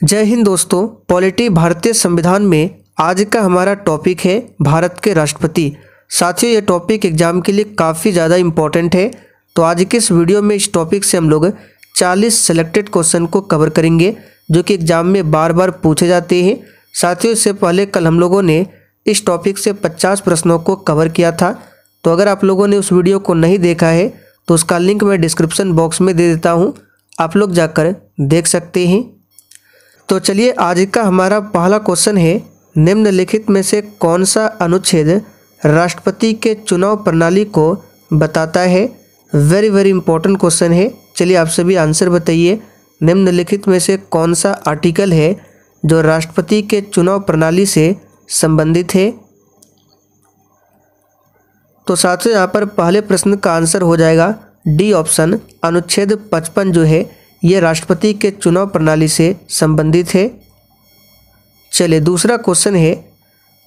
जय हिंद दोस्तों। पॉलिटी भारतीय संविधान में आज का हमारा टॉपिक है भारत के राष्ट्रपति। साथियों, ये टॉपिक एग्जाम के लिए काफ़ी ज़्यादा इम्पोर्टेंट है। तो आज के इस वीडियो में इस टॉपिक से हम लोग 40 सेलेक्टेड क्वेश्चन को कवर करेंगे जो कि एग्जाम में बार बार पूछे जाते हैं। साथियों, इससे पहले कल हम लोगों ने इस टॉपिक से 50 प्रश्नों को कवर किया था। तो अगर आप लोगों ने उस वीडियो को नहीं देखा है तो उसका लिंक मैं डिस्क्रिप्शन बॉक्स में दे देता हूँ, आप लोग जाकर देख सकते हैं। तो चलिए, आज का हमारा पहला क्वेश्चन है, निम्नलिखित में से कौन सा अनुच्छेद राष्ट्रपति के चुनाव प्रणाली को बताता है। वेरी इंपॉर्टेंट क्वेश्चन है। चलिए आप सभी आंसर बताइए, निम्नलिखित में से कौन सा आर्टिकल है जो राष्ट्रपति के चुनाव प्रणाली से संबंधित है। तो साथियों, यहाँ पर पहले प्रश्न का आंसर हो जाएगा डी ऑप्शन, अनुच्छेद 55 जो है ये राष्ट्रपति के चुनाव प्रणाली से संबंधित है। चलिए दूसरा क्वेश्चन है,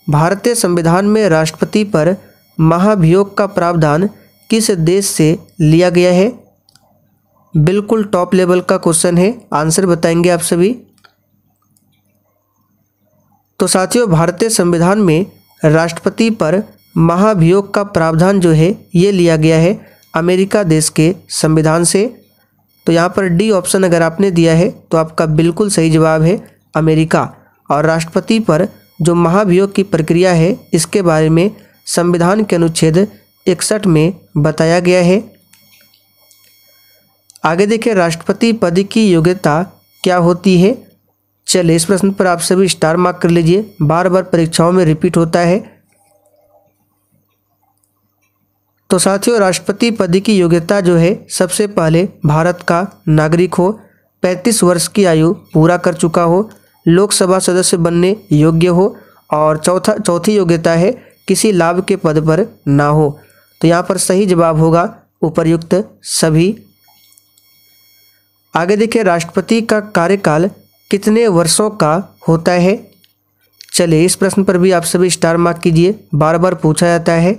भारतीय संविधान में राष्ट्रपति पर महाभियोग का प्रावधान किस देश से लिया गया है। बिल्कुल टॉप लेवल का क्वेश्चन है, आंसर बताएंगे आप सभी। तो साथियों, भारतीय संविधान में राष्ट्रपति पर महाभियोग का प्रावधान जो है ये लिया गया है अमेरिका देश के संविधान से। तो यहाँ पर डी ऑप्शन अगर आपने दिया है तो आपका बिल्कुल सही जवाब है अमेरिका। और राष्ट्रपति पर जो महाभियोग की प्रक्रिया है इसके बारे में संविधान के अनुच्छेद 61 में बताया गया है। आगे देखिए, राष्ट्रपति पद की योग्यता क्या होती है। चलिए इस प्रश्न पर आप सभी स्टार मार्क कर लीजिए, बार बार परीक्षाओं में रिपीट होता है। तो साथियों, राष्ट्रपति पद की योग्यता जो है सबसे पहले भारत का नागरिक हो, 35 वर्ष की आयु पूरा कर चुका हो, लोकसभा सदस्य बनने योग्य हो, और चौथी योग्यता है किसी लाभ के पद पर ना हो। तो यहाँ पर सही जवाब होगा उपर्युक्त सभी। आगे देखिए, राष्ट्रपति का कार्यकाल कितने वर्षों का होता है। चलिए इस प्रश्न पर भी आप सभी स्टार मार्क कीजिए, बार बार पूछा जाता है।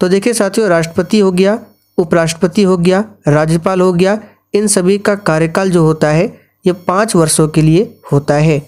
तो देखिए साथियों, राष्ट्रपति हो गया, उपराष्ट्रपति हो गया, राज्यपाल हो गया, इन सभी का कार्यकाल जो होता है ये 5 वर्षों के लिए होता है।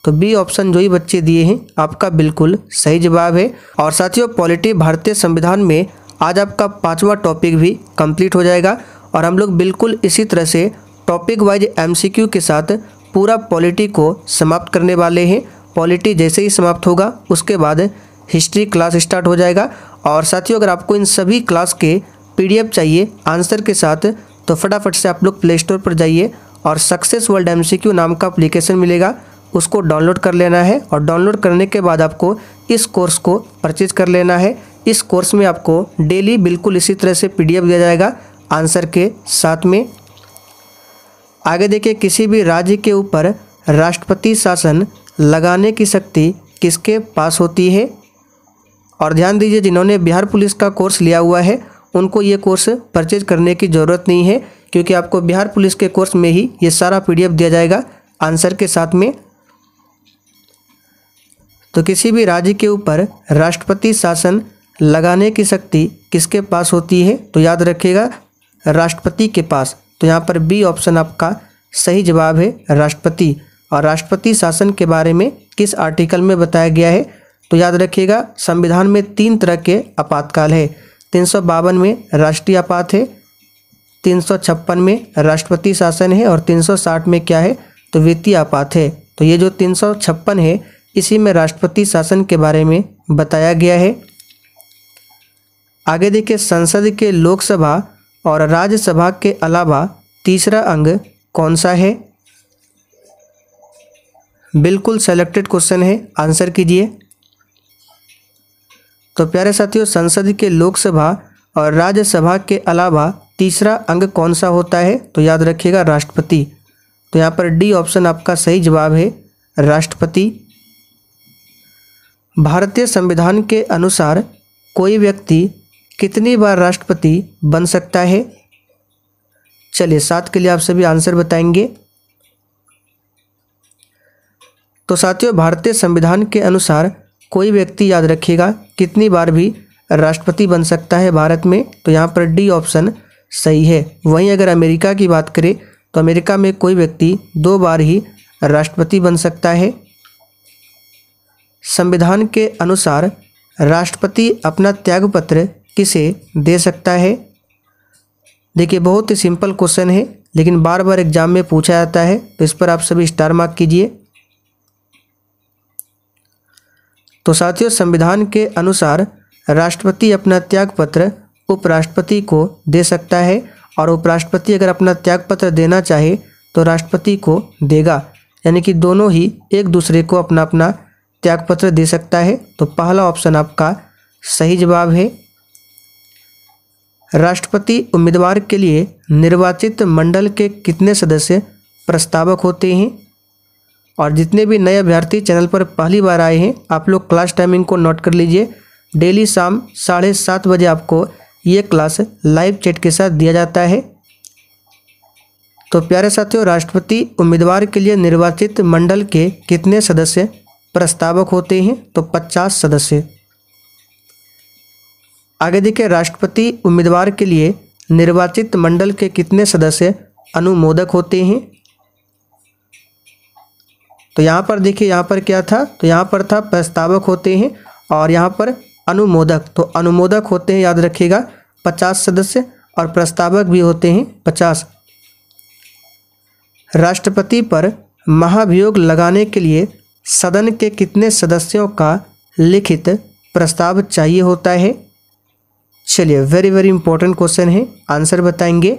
तो बी ऑप्शन जो ही बच्चे दिए हैं आपका बिल्कुल सही जवाब है। और साथियों, पॉलिटी भारतीय संविधान में आज आपका 5वां टॉपिक भी कंप्लीट हो जाएगा और हम लोग बिल्कुल इसी तरह से टॉपिक वाइज एमसीक्यू के साथ पूरा पॉलिटी को समाप्त करने वाले हैं। पॉलिटी जैसे ही समाप्त होगा उसके बाद हिस्ट्री क्लास स्टार्ट हो जाएगा। और साथियों, अगर आपको इन सभी क्लास के पीडीएफ चाहिए आंसर के साथ तो फटाफट से आप लोग प्ले स्टोर पर जाइए और सक्सेस वर्ल्ड एमसीक्यू नाम का एप्लीकेशन मिलेगा, उसको डाउनलोड कर लेना है। और डाउनलोड करने के बाद आपको इस कोर्स को परचेज कर लेना है। इस कोर्स में आपको डेली बिल्कुल इसी तरह से पीडीएफ दिया जाएगा आंसर के साथ में। आगे देखिए, किसी भी राज्य के ऊपर राष्ट्रपति शासन लगाने की शक्ति किसके पास होती है। और ध्यान दीजिए, जिन्होंने बिहार पुलिस का कोर्स लिया हुआ है उनको ये कोर्स परचेज करने की ज़रूरत नहीं है, क्योंकि आपको बिहार पुलिस के कोर्स में ही ये सारा पीडीएफ दिया जाएगा आंसर के साथ में। तो किसी भी राज्य के ऊपर राष्ट्रपति शासन लगाने की शक्ति किसके पास होती है, तो याद रखिएगा राष्ट्रपति के पास। तो यहाँ पर बी ऑप्शन आपका सही जवाब है, राष्ट्रपति। और राष्ट्रपति शासन के बारे में किस आर्टिकल में बताया गया है, तो याद रखिएगा संविधान में 3 तरह के आपातकाल है। 352 में राष्ट्रीय आपात है, 356 में राष्ट्रपति शासन है, और 360 में क्या है, तो वित्तीय आपात है। तो ये जो 356 है इसी में राष्ट्रपति शासन के बारे में बताया गया है। आगे देखिए, संसद के लोकसभा और राज्यसभा के अलावा तीसरा अंग कौन सा है। बिल्कुल सेलेक्टेड क्वेश्चन है, आंसर कीजिए। तो प्यारे साथियों, संसद के लोकसभा और राज्यसभा के अलावा तीसरा अंग कौन सा होता है, तो याद रखिएगा राष्ट्रपति। तो यहाँ पर डी ऑप्शन आपका सही जवाब है, राष्ट्रपति। भारतीय संविधान के अनुसार कोई व्यक्ति कितनी बार राष्ट्रपति बन सकता है। चलिए 7 के लिए आप सभी आंसर बताएंगे। तो साथियों, भारतीय संविधान के अनुसार कोई व्यक्ति याद रखिएगा कितनी बार भी राष्ट्रपति बन सकता है भारत में। तो यहाँ पर डी ऑप्शन सही है। वहीं अगर अमेरिका की बात करें तो अमेरिका में कोई व्यक्ति 2 बार ही राष्ट्रपति बन सकता है। संविधान के अनुसार राष्ट्रपति अपना त्यागपत्र किसे दे सकता है? देखिए बहुत ही सिंपल क्वेश्चन है, लेकिन बार बार एग्जाम में पूछा जाता है, तो इस पर आप सभी स्टार मार्क कीजिए। तो साथियों, संविधान के अनुसार राष्ट्रपति अपना त्यागपत्र उपराष्ट्रपति को दे सकता है, और उपराष्ट्रपति अगर अपना त्यागपत्र देना चाहे तो राष्ट्रपति को देगा, यानी कि दोनों ही एक दूसरे को अपना अपना त्यागपत्र दे सकता है। तो पहला ऑप्शन आपका सही जवाब है। राष्ट्रपति उम्मीदवार के लिए निर्वाचित मंडल के कितने सदस्य प्रस्तावक होते हैं? और जितने भी नए अभ्यर्थी चैनल पर पहली बार आए हैं, आप लोग क्लास टाइमिंग को नोट कर लीजिए। डेली शाम 7:30 बजे आपको ये क्लास लाइव चैट के साथ दिया जाता है। तो प्यारे साथियों, राष्ट्रपति उम्मीदवार के लिए निर्वाचित मंडल के कितने सदस्य प्रस्तावक होते हैं? तो 50 सदस्य। आगे देखिए, राष्ट्रपति उम्मीदवार के लिए निर्वाचित मंडल के कितने सदस्य अनुमोदक होते हैं? तो यहाँ पर देखिए, यहाँ पर क्या था? तो यहाँ पर था प्रस्तावक होते हैं, और यहाँ पर अनुमोदक। तो अनुमोदक होते हैं, याद रखिएगा, 50 सदस्य, और प्रस्तावक भी होते हैं 50। राष्ट्रपति पर महाभियोग लगाने के लिए सदन के कितने सदस्यों का लिखित प्रस्ताव चाहिए होता है? चलिए, वेरी वेरी इंपॉर्टेंट क्वेश्चन है, आंसर बताएंगे।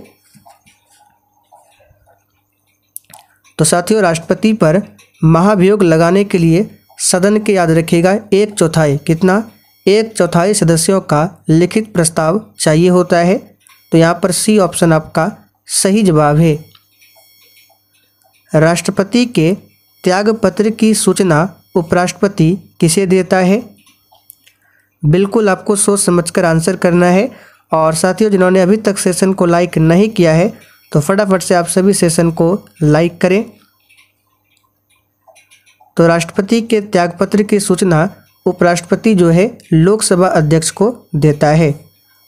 तो साथियों, राष्ट्रपति पर महाभियोग लगाने के लिए सदन के, याद रखिएगा, 1/4 कितना? 1/4 सदस्यों का लिखित प्रस्ताव चाहिए होता है। तो यहाँ पर सी ऑप्शन आपका सही जवाब है। राष्ट्रपति के त्यागपत्र की सूचना उपराष्ट्रपति किसे देता है? बिल्कुल आपको सोच समझकर आंसर करना है। और साथियों, जिन्होंने अभी तक सेशन को लाइक नहीं किया है, तो फटाफट से आप सभी सेशन को लाइक करें। तो राष्ट्रपति के त्यागपत्र की सूचना उपराष्ट्रपति जो है लोकसभा अध्यक्ष को देता है।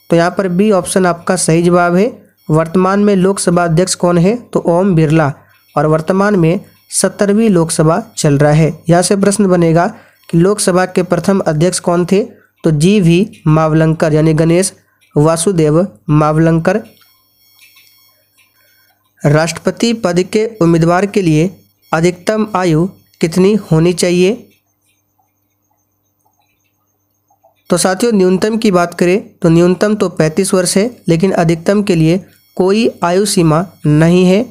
तो यहाँ पर बी ऑप्शन आपका सही जवाब है। वर्तमान में लोकसभा अध्यक्ष कौन है? तो ओम बिरला, और वर्तमान में 70वीं लोकसभा चल रहा है। यहाँ से प्रश्न बनेगा कि लोकसभा के प्रथम अध्यक्ष कौन थे? तो जी.वी. मावलंकर, यानी गणेश वासुदेव मावलंकर। राष्ट्रपति पद के उम्मीदवार के लिए अधिकतम आयु कितनी होनी चाहिए? तो साथियों, न्यूनतम की बात करें तो न्यूनतम तो 35 वर्ष है, लेकिन अधिकतम के लिए कोई आयु सीमा नहीं है।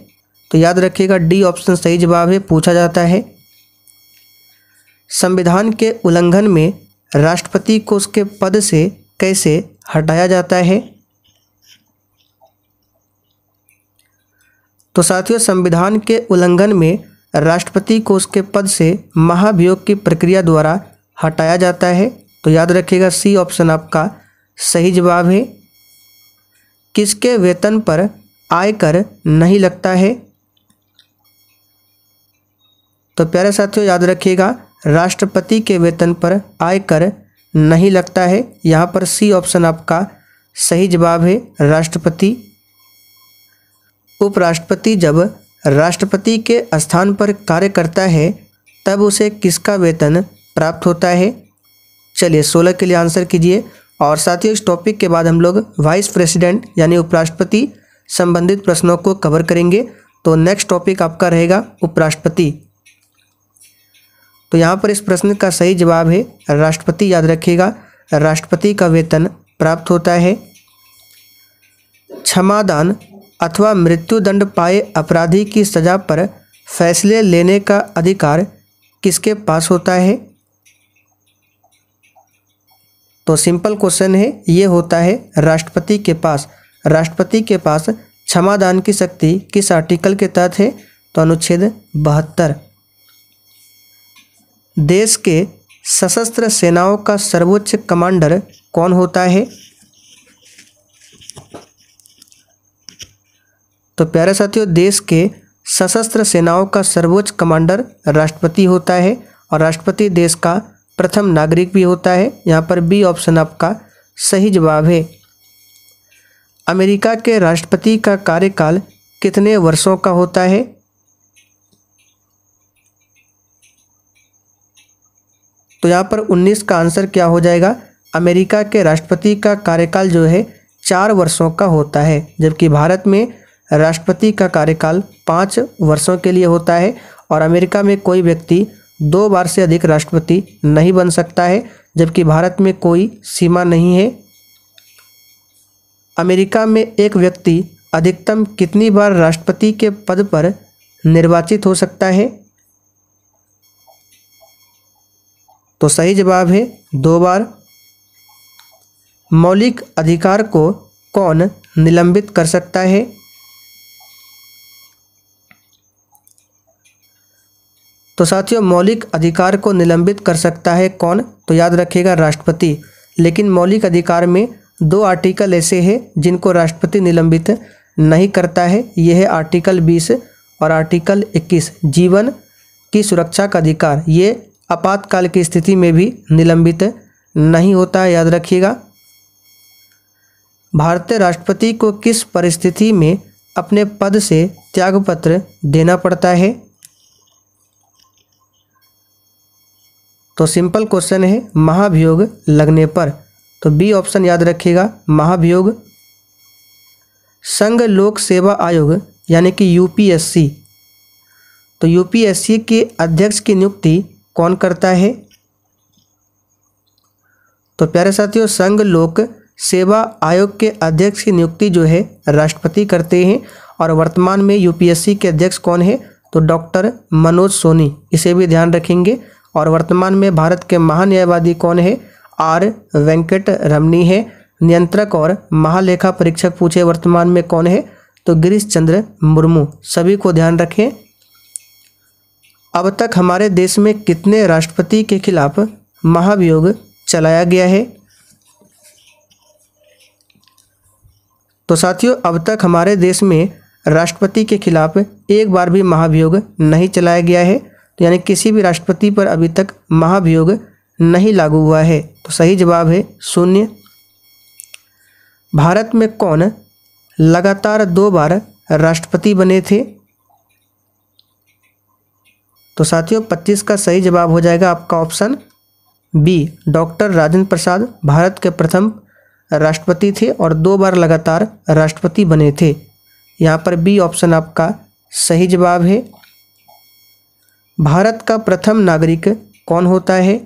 तो याद रखिएगा, डी ऑप्शन सही जवाब है, पूछा जाता है। संविधान के उल्लंघन में राष्ट्रपति को उसके पद से कैसे हटाया जाता है? तो साथियों, संविधान के उल्लंघन में राष्ट्रपति को उसके पद से महाभियोग की प्रक्रिया द्वारा हटाया जाता है। तो याद रखिएगा, सी ऑप्शन आपका सही जवाब है। किसके वेतन पर आयकर नहीं लगता है? तो प्यारे साथियों, याद रखिएगा, राष्ट्रपति के वेतन पर आयकर नहीं लगता है। यहाँ पर सी ऑप्शन आपका सही जवाब है, राष्ट्रपति। उपराष्ट्रपति जब राष्ट्रपति के स्थान पर कार्य करता है तब उसे किसका वेतन प्राप्त होता है? चलिए 16 के लिए आंसर कीजिए। और साथियों, इस टॉपिक के बाद हम लोग वाइस प्रेसिडेंट यानी उपराष्ट्रपति संबंधित प्रश्नों को कवर करेंगे। तो नेक्स्ट टॉपिक आपका रहेगा उपराष्ट्रपति। तो यहाँ पर इस प्रश्न का सही जवाब है राष्ट्रपति। याद रखिएगा, राष्ट्रपति का वेतन प्राप्त होता है। क्षमादान अथवा मृत्युदंड पाए अपराधी की सजा पर फैसले लेने का अधिकार किसके पास होता है? तो सिंपल क्वेश्चन है, ये होता है राष्ट्रपति के पास। राष्ट्रपति के पास क्षमादान की शक्ति किस आर्टिकल के तहत है? तो अनुच्छेद 72। देश के सशस्त्र सेनाओं का सर्वोच्च कमांडर कौन होता है? तो प्यारे साथियों, देश के सशस्त्र सेनाओं का सर्वोच्च कमांडर राष्ट्रपति होता है, और राष्ट्रपति देश का प्रथम नागरिक भी होता है। यहाँ पर बी ऑप्शन आपका सही जवाब है। अमेरिका के राष्ट्रपति का कार्यकाल कितने वर्षों का होता है? तो यहाँ पर 19 का आंसर क्या हो जाएगा? अमेरिका के राष्ट्रपति का कार्यकाल जो है 4 वर्षों का होता है, जबकि भारत में राष्ट्रपति का कार्यकाल 5 वर्षों के लिए होता है। और अमेरिका में कोई व्यक्ति 2 बार से अधिक राष्ट्रपति नहीं बन सकता है, जबकि भारत में कोई सीमा नहीं है। अमेरिका में एक व्यक्ति अधिकतम कितनी बार राष्ट्रपति के पद पर निर्वाचित हो सकता है? तो सही जवाब है 2 बार। मौलिक अधिकार को कौन निलंबित कर सकता है? तो साथियों, मौलिक अधिकार को निलंबित कर सकता है कौन? तो याद रखिएगा राष्ट्रपति। लेकिन मौलिक अधिकार में 2 आर्टिकल ऐसे हैं जिनको राष्ट्रपति निलंबित नहीं करता है। यह है आर्टिकल 20 और आर्टिकल 21। जीवन की सुरक्षा का अधिकार, ये आपातकाल की स्थिति में भी निलंबित नहीं होता है, याद रखिएगा। भारतीय राष्ट्रपति को किस परिस्थिति में अपने पद से त्यागपत्र देना पड़ता है? तो सिंपल क्वेश्चन है, महाभियोग लगने पर। तो बी ऑप्शन याद रखिएगा, महाभियोग। संघ लोक सेवा आयोग यानी कि यूपीएससी, तो यूपीएससी के अध्यक्ष की नियुक्ति कौन करता है? तो प्यारे साथियों, संघ लोक सेवा आयोग के अध्यक्ष की नियुक्ति जो है राष्ट्रपति करते हैं। और वर्तमान में यूपीएससी के अध्यक्ष कौन है? तो डॉक्टर मनोज सोनी, इसे भी ध्यान रखेंगे। और वर्तमान में भारत के महान्यायवादी कौन है? आर वेंकट रमनी है। नियंत्रक और महालेखा परीक्षक पूछे वर्तमान में कौन है? तो गिरीश चंद्र मुर्मू। सभी को ध्यान रखें। अब तक हमारे देश में कितने राष्ट्रपति के खिलाफ महाभियोग चलाया गया है? तो साथियों, अब तक हमारे देश में राष्ट्रपति के खिलाफ एक बार भी महाभियोग नहीं चलाया गया है। तो यानी किसी भी राष्ट्रपति पर अभी तक महाभियोग नहीं लागू हुआ है। तो सही जवाब है 0। भारत में कौन लगातार 2 बार राष्ट्रपति बने थे? तो साथियों, 25 का सही जवाब हो जाएगा आपका option B, doctor Rajendra Prasad Bharat के प्रथम राष्ट्रपति थे और 2 बार लगातार राष्ट्रपति बने थे। यहाँ पर बी ऑप्शन आपका सही जवाब है। भारत का प्रथम नागरिक कौन होता है?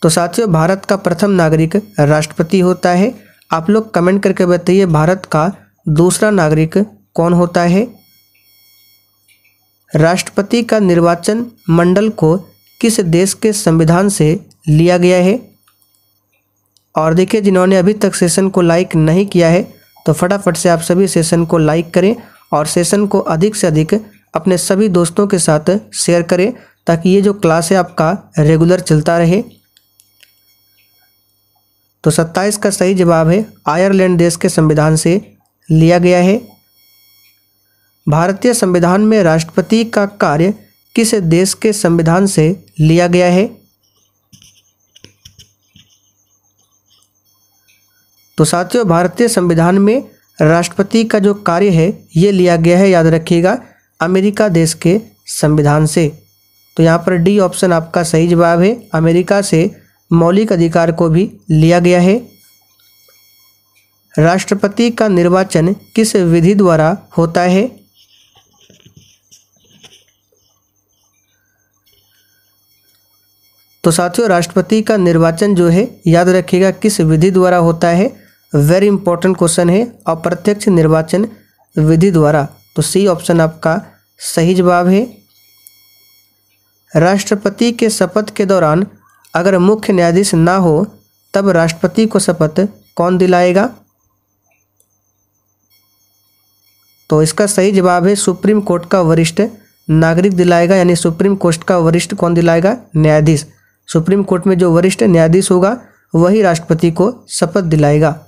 तो साथियों, भारत का प्रथम नागरिक राष्ट्रपति होता है। आप लोग कमेंट करके बताइए, भारत का दूसरा नागरिक कौन होता है? राष्ट्रपति का निर्वाचन मंडल को किस देश के संविधान से लिया गया है? और देखिए, जिन्होंने अभी तक सेशन को लाइक नहीं किया है तो फटाफट से आप सभी सेशन को लाइक करें और सेशन को अधिक से अधिक अपने सभी दोस्तों के साथ शेयर करें, ताकि ये जो क्लास है आपका रेगुलर चलता रहे। तो 27 का सही जवाब है, आयरलैंड देश के संविधान से लिया गया है। भारतीय संविधान में राष्ट्रपति का कार्य किस देश के संविधान से लिया गया है? तो साथियों, भारतीय संविधान में राष्ट्रपति का जो कार्य है ये लिया गया है, याद रखिएगा, अमेरिका देश के संविधान से। तो यहाँ पर डी ऑप्शन आपका सही जवाब है, अमेरिका से मौलिक अधिकार को भी लिया गया है। राष्ट्रपति का निर्वाचन किस विधि द्वारा होता है? तो साथियों, राष्ट्रपति का निर्वाचन जो है याद रखिएगा किस विधि द्वारा होता है? वेरी इंपॉर्टेंट क्वेश्चन है, अप्रत्यक्ष निर्वाचन विधि द्वारा। तो सी ऑप्शन आपका सही जवाब है। राष्ट्रपति के शपथ के दौरान अगर मुख्य न्यायाधीश ना हो तब राष्ट्रपति को शपथ कौन दिलाएगा? तो इसका सही जवाब है सुप्रीम कोर्ट का वरिष्ठ नागरिक दिलाएगा, यानी सुप्रीम कोर्ट का वरिष्ठ कौन दिलाएगा? न्यायाधीश। सुप्रीम कोर्ट में जो वरिष्ठ न्यायाधीश होगा वही राष्ट्रपति को शपथ दिलाएगा।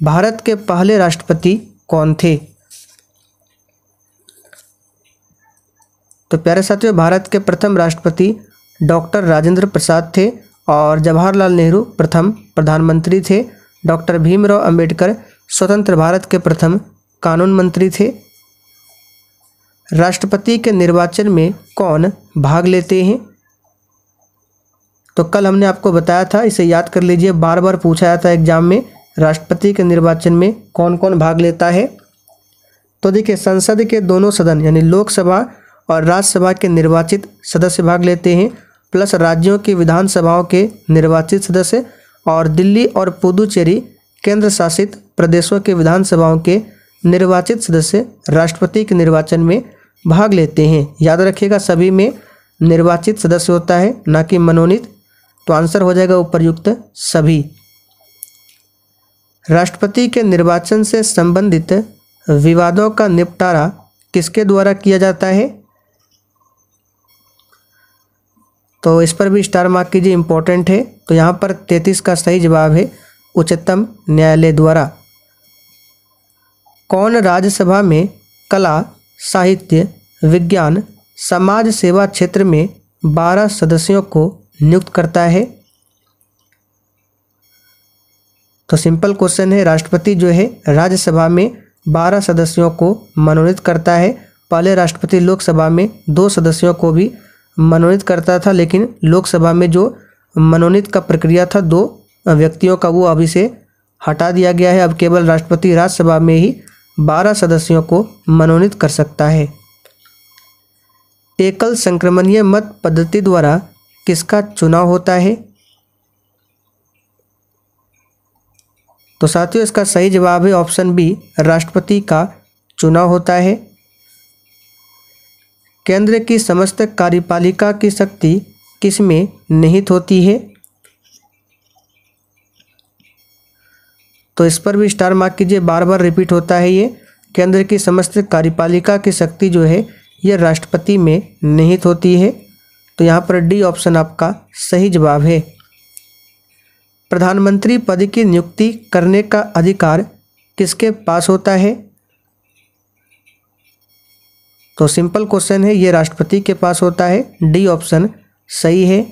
भारत के पहले राष्ट्रपति कौन थे? तो प्यारे साथियों, भारत के प्रथम राष्ट्रपति डॉक्टर राजेंद्र प्रसाद थे और जवाहरलाल नेहरू प्रथम प्रधानमंत्री थे। डॉक्टर भीमराव अंबेडकर स्वतंत्र भारत के प्रथम कानून मंत्री थे। राष्ट्रपति के निर्वाचन में कौन भाग लेते हैं? तो कल हमने आपको बताया था, इसे याद कर लीजिए, बार बार पूछा जाता है एग्जाम में, राष्ट्रपति के निर्वाचन में कौन कौन भाग लेता है। तो देखिए, संसद के दोनों सदन यानी लोकसभा और राज्यसभा के निर्वाचित सदस्य भाग लेते हैं, प्लस राज्यों की विधानसभाओं के निर्वाचित सदस्य और दिल्ली और पुदुचेरी केंद्र शासित प्रदेशों के विधानसभाओं के निर्वाचित सदस्य राष्ट्रपति के निर्वाचन में भाग लेते हैं। याद रखिएगा, सभी में निर्वाचित सदस्य होता है, ना कि मनोनीत। तो आंसर हो जाएगा उपर्युक्त सभी। राष्ट्रपति के निर्वाचन से संबंधित विवादों का निपटारा किसके द्वारा किया जाता है? तो इस पर भी स्टार मार्क कीजिए, इंपॉर्टेंट है। तो यहाँ पर 33 का सही जवाब है उच्चतम न्यायालय द्वारा। कौन राज्यसभा में कला, साहित्य, विज्ञान, समाज सेवा क्षेत्र में 12 सदस्यों को नियुक्त करता है? तो सिंपल क्वेश्चन है, राष्ट्रपति जो है राज्यसभा में 12 सदस्यों को मनोनीत करता है। पहले राष्ट्रपति लोकसभा में 2 सदस्यों को भी मनोनीत करता था, लेकिन लोकसभा में जो मनोनीत का प्रक्रिया था 2 व्यक्तियों का, वो अभी से हटा दिया गया है। अब केवल राष्ट्रपति राज्यसभा में ही 12 सदस्यों को मनोनीत कर सकता है। एकल संक्रमणीय मत पद्धति द्वारा किसका चुनाव होता है? तो साथियों, इसका सही जवाब है ऑप्शन बी, राष्ट्रपति का चुनाव होता है। केंद्र की समस्त कार्यपालिका की शक्ति किसमें निहित होती है? तो इस पर भी स्टार मार्क कीजिए, बार बार रिपीट होता है ये। केंद्र की समस्त कार्यपालिका की शक्ति जो है ये राष्ट्रपति में निहित होती है। तो यहाँ पर डी ऑप्शन आपका सही जवाब है। प्रधानमंत्री पद की नियुक्ति करने का अधिकार किसके पास होता है? तो सिंपल क्वेश्चन है, ये राष्ट्रपति के पास होता है। डी ऑप्शन सही है।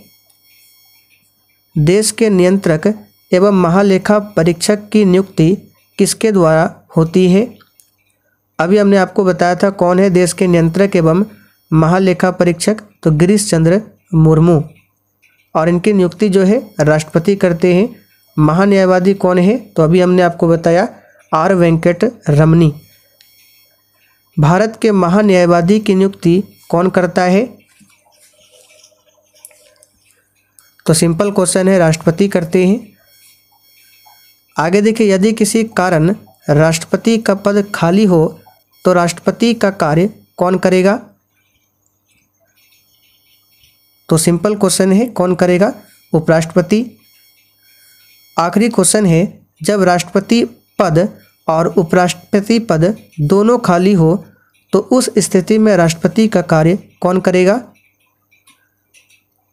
देश के नियंत्रक एवं महालेखा परीक्षक की नियुक्ति किसके द्वारा होती है? अभी हमने आपको बताया था कौन है देश के नियंत्रक एवं महालेखा परीक्षक, तो गिरीश चंद्र मुर्मू, और इनकी नियुक्ति जो है राष्ट्रपति करते हैं। महान्यायवादी कौन है? तो अभी हमने आपको बताया आर वेंकट रमनी। भारत के महान्यायवादी की नियुक्ति कौन करता है? तो सिंपल क्वेश्चन है, राष्ट्रपति करते हैं। आगे देखिए, यदि किसी कारण राष्ट्रपति का पद खाली हो तो राष्ट्रपति का कार्य कौन करेगा? तो सिंपल क्वेश्चन है, कौन करेगा? उपराष्ट्रपति। आखिरी क्वेश्चन है, जब राष्ट्रपति पद और उपराष्ट्रपति पद दोनों खाली हो तो उस स्थिति में राष्ट्रपति का कार्य कौन करेगा?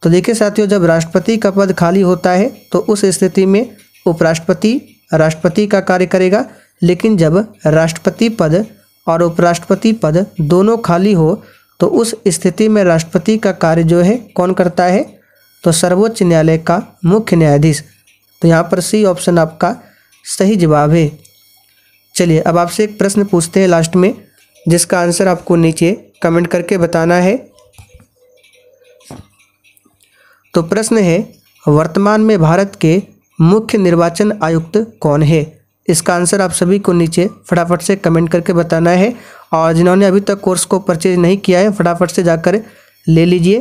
तो देखिए साथियों, जब राष्ट्रपति का पद खाली होता है तो उस स्थिति में उपराष्ट्रपति राष्ट्रपति का कार्य करेगा, लेकिन जब राष्ट्रपति पद और उपराष्ट्रपति पद दोनों खाली हो तो उस स्थिति में राष्ट्रपति का कार्य जो है कौन करता है? तो सर्वोच्च न्यायालय का मुख्य न्यायाधीश। तो यहाँ पर सी ऑप्शन आपका सही जवाब है। चलिए, अब आपसे एक प्रश्न पूछते हैं लास्ट में, जिसका आंसर आपको नीचे कमेंट करके बताना है। तो प्रश्न है, वर्तमान में भारत के मुख्य निर्वाचन आयुक्त कौन है? इसका आंसर आप सभी को नीचे फटाफट से कमेंट करके बताना है। और जिन्होंने अभी तक कोर्स को परचेज नहीं किया है, फटाफट से जाकर ले लीजिए।